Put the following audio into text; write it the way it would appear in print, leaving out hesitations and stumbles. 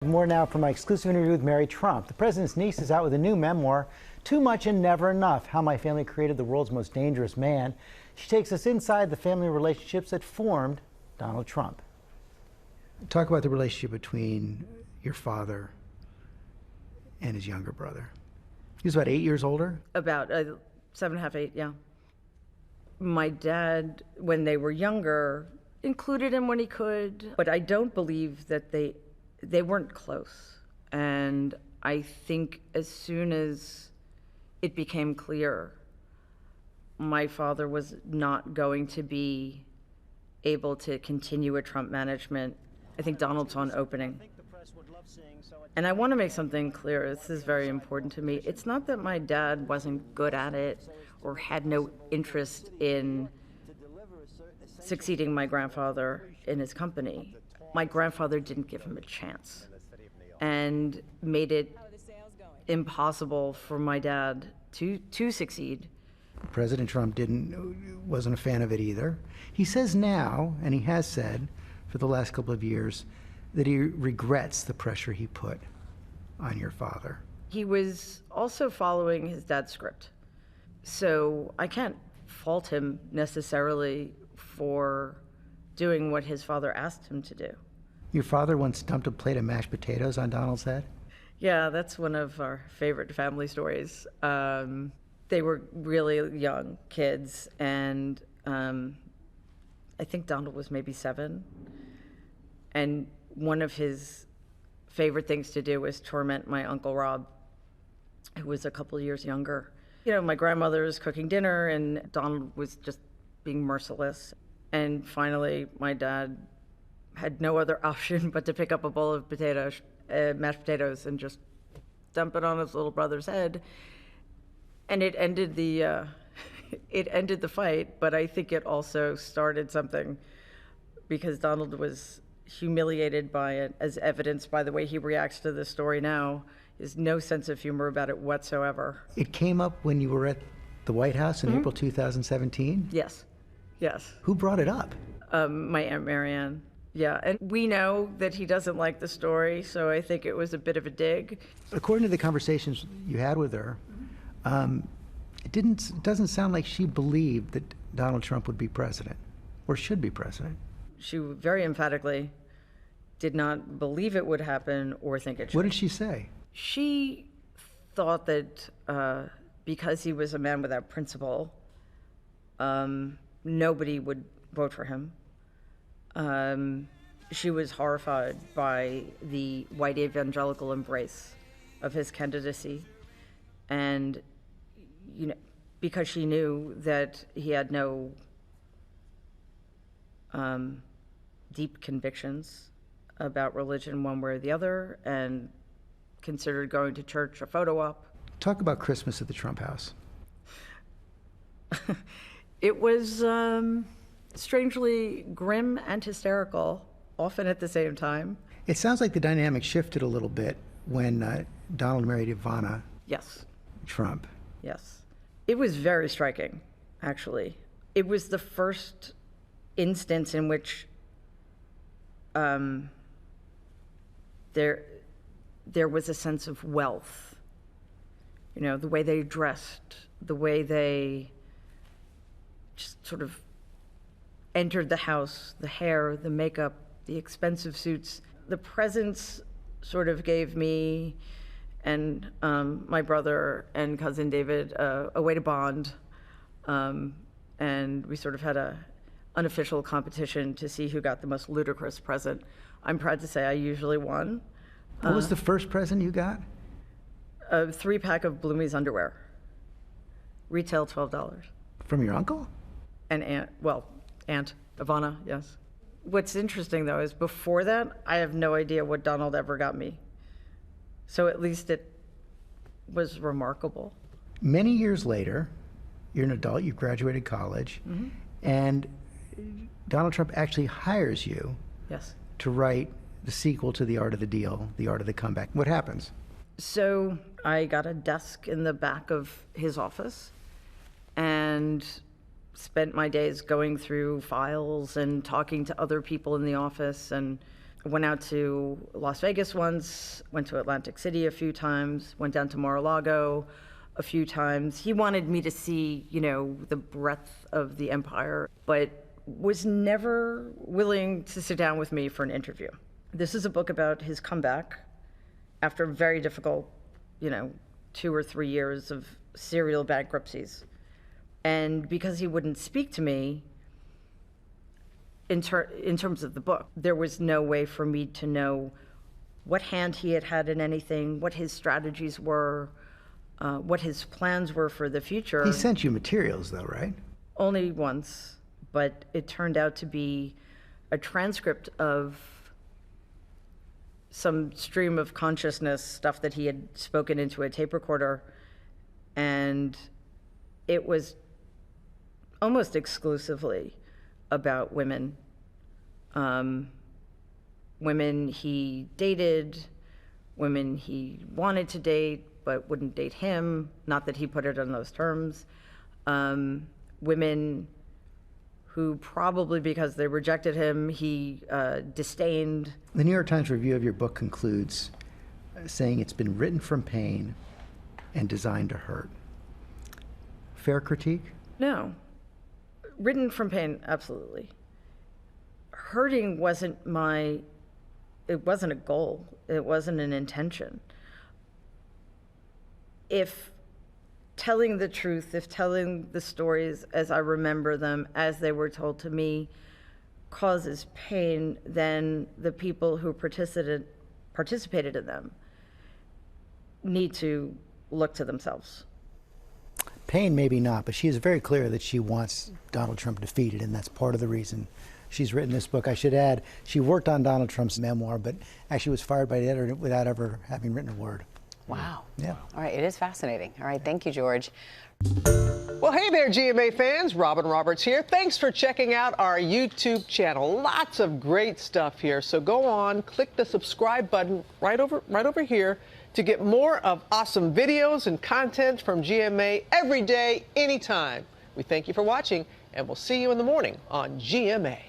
More now from my exclusive interview with Mary Trump. The president's niece is out with a new memoir, Too Much and Never Enough: How My Family Created the World's Most Dangerous Man. She takes us inside the family relationships that formed Donald Trump. Talk about the relationship between your father and his younger brother. He was about 8 years older? About 7.5, 8, yeah. My dad, when they were younger, included him when he could, but I don't believe that they weren't close. And I think as soon as it became clear my father was not going to be able to continue a Trump management, I think Donald saw an opening. And I want to make something clear. This is very important to me. It's not that my dad wasn't good at it or had no interest in succeeding my grandfather in his company. My grandfather didn't give him a chance and made it impossible for my dad to succeed. President Trump wasn't a fan of it either. He says now, and he has said for the last couple of years, that he regrets the pressure he put on your father. He was also following his dad's script. So I can't fault him necessarily for doing what his father asked him to do. Your father once dumped a plate of mashed potatoes on Donald's head? Yeah, that's one of our favorite family stories. They were really young kids, and I think Donald was maybe 7. And one of his favorite things to do was torment my Uncle Rob, who was a couple of years younger. You know, my grandmother was cooking dinner, and Donald was just being merciless. And finally, my dad had no other option but to pick up a bowl of potatoes, mashed potatoes, and just dump it on his little brother's head. And it ended the fight, but I think it also started something, because Donald was humiliated by it, as evidenced by the way he reacts to this story now. There's no sense of humor about it whatsoever. It came up when you were at the White House in April 2017? Yes. Who brought it up? My Aunt Marianne. Yeah, and we know that he doesn't like the story, so I think it was a bit of a dig. According to the conversations you had with her, it doesn't sound like she believed that Donald Trump would be president or should be president. She very emphatically did not believe it would happen or think it should. What did she say? She thought that because he was a man without principle, nobody would vote for him. She was horrified by the white evangelical embrace of his candidacy. And, you know, because she knew that he had no deep convictions about religion one way or the other, and considered going to church a photo op. Talk about Christmas at the Trump house. It was strangely grim and hysterical, often at the same time. It sounds like the dynamic shifted a little bit when Donald married Ivana Yes. Trump. Yes. It was very striking, actually. It was the first instance in which there was a sense of wealth. You know, the way they dressed, the way they just sort of entered the house, the hair, the makeup, the expensive suits. The presents sort of gave me and my brother and cousin David a way to bond. And we sort of had a unofficial competition to see who got the most ludicrous present. I'm proud to say I usually won. What was the first present you got? A 3-pack of Bloomie's underwear. Retail $12. From your uncle? And Aunt Ivana, yes. What's interesting, though, is before that, I have no idea what Donald ever got me. So at least it was remarkable. Many years later, you're an adult, you've graduated college, and Donald Trump actually hires you Yes. to write the sequel to The Art of the Deal, The Art of the Comeback. What happens? So I got a desk in the back of his office and spent my days going through files and talking to other people in the office and Went out to Las Vegas once, went to Atlantic City a few times, went down to Mar-a-Lago a few times. He wanted me to see, the breadth of the empire, but was never willing to sit down with me for an interview. This is a book about his comeback after very difficult, 2 or 3 years of serial bankruptcies. And because he wouldn't speak to me in terms of the book, there was no way for me to know what hand he had had in anything, what his strategies were, what his plans were for the future. He sent you materials, though, right? Only once, but it turned out to be a transcript of some stream of consciousness stuff that he had spoken into a tape recorder, and it was almost exclusively about women. Women he dated, women he wanted to date but wouldn't date him, not that he put it on those terms. Women who probably because they rejected him, he disdained. The New York Times review of your book concludes saying it's been written from pain and designed to hurt. Fair critique? No. Written from pain, absolutely. Hurting wasn't it wasn't a goal. It wasn't an intention. If telling the truth, if telling the stories as I remember them, as they were told to me, causes pain, then the people who participated in them need to look to themselves. Pain, maybe not, but she is very clear that she wants Donald Trump defeated, and that's part of the reason she's written this book. I should add, she worked on Donald Trump's memoir, but actually was fired by the editor without ever having written a word. Wow. Yeah. All right, it is fascinating. All right, thank you, George. Well, hey there, GMA fans. Robin Roberts here. Thanks for checking out our YouTube channel. Lots of great stuff here. So go on, click the subscribe button right over here to get more of awesome videos and content from GMA every day, anytime. We thank you for watching, and we'll see you in the morning on GMA.